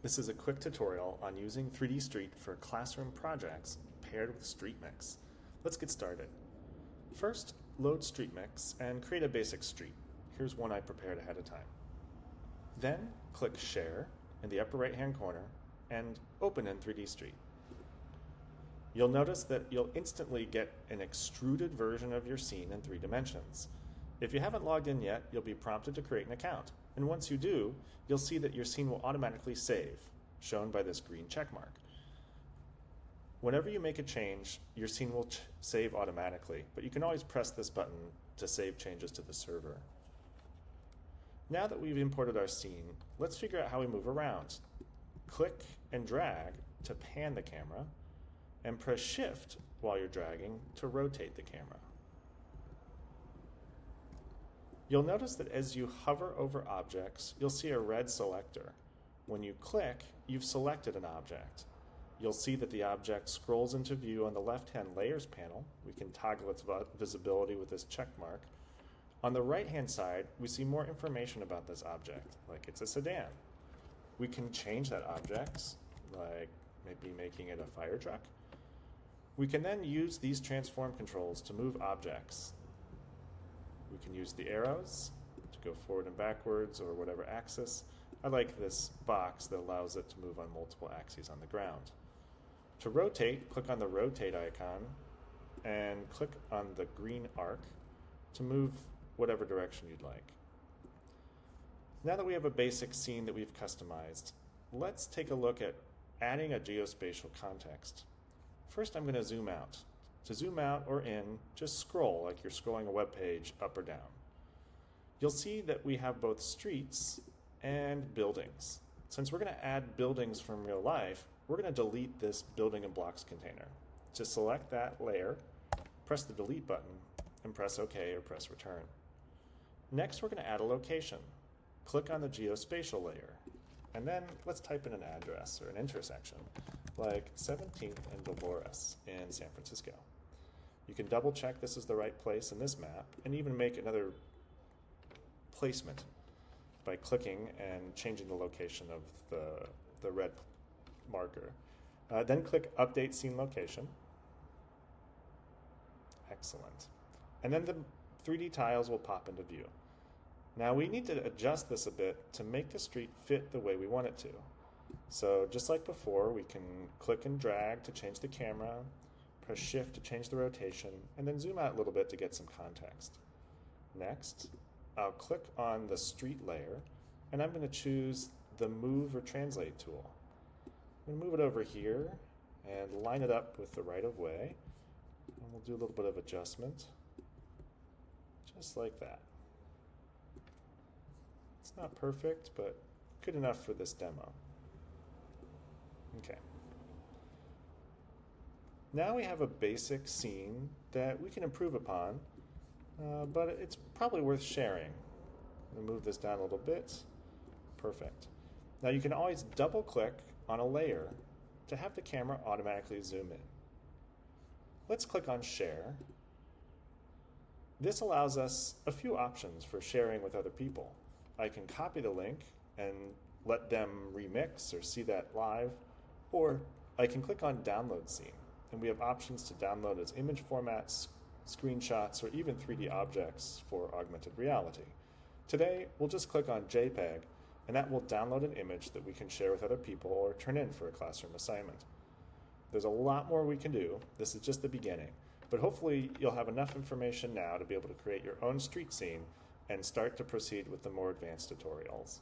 This is a quick tutorial on using 3DStreet for classroom projects paired with Streetmix. Let's get started. First, load Streetmix and create a basic street. Here's one I prepared ahead of time. Then, click Share in the upper right-hand corner and open in 3DStreet. You'll notice that you'll instantly get an extruded version of your scene in 3 dimensions. If you haven't logged in yet, you'll be prompted to create an account. And once you do, you'll see that your scene will automatically save, shown by this green check mark. Whenever you make a change, your scene will save automatically, but you can always press this button to save changes to the server. Now that we've imported our scene, let's figure out how we move around. Click and drag to pan the camera, and press Shift while you're dragging to rotate the camera. You'll notice that as you hover over objects, you'll see a red selector. When you click, you've selected an object. You'll see that the object scrolls into view on the left-hand Layers panel. We can toggle its visibility with this check mark. On the right-hand side, we see more information about this object, like it's a sedan. We can change that object, like maybe making it a fire truck. We can then use these transform controls to move objects. We can use the arrows to go forward and backwards or whatever axis. I like this box that allows it to move on multiple axes on the ground. To rotate, click on the rotate icon and click on the green arc to move whatever direction you'd like. Now that we have a basic scene that we've customized, let's take a look at adding a geospatial context. First, I'm going to zoom out. To zoom out or in, just scroll like you're scrolling a web page up or down. You'll see that we have both streets and buildings. Since we're going to add buildings from real life, we're going to delete this building and blocks container. To select that layer, press the delete button and press OK or press return. Next, we're going to add a location. Click on the geospatial layer. And then let's type in an address or an intersection, like 17th and Dolores in San Francisco. You can double check this is the right place in this map and even make another placement by clicking and changing the location of the red marker. Then click Update Scene Location. Excellent. And then the 3D tiles will pop into view. Now we need to adjust this a bit to make the street fit the way we want it to. So just like before, we can click and drag to change the camera, press Shift to change the rotation, and then zoom out a little bit to get some context. Next, I'll click on the street layer, and I'm going to choose the Move or Translate tool. I'm going to move it over here and line it up with the right-of-way, and we'll do a little bit of adjustment, just like that. It's not perfect, but good enough for this demo. Okay. Now we have a basic scene that we can improve upon, but it's probably worth sharing. I'm going to move this down a little bit. Perfect. Now you can always double click on a layer to have the camera automatically zoom in. Let's click on Share. This allows us a few options for sharing with other people. I can copy the link and let them remix or see that live, or I can click on Download Scene, and we have options to download as image formats, screenshots, or even 3D objects for augmented reality. Today, we'll just click on JPEG, and that will download an image that we can share with other people or turn in for a classroom assignment. There's a lot more we can do. This is just the beginning, but hopefully you'll have enough information now to be able to create your own street scene and start to proceed with the more advanced tutorials.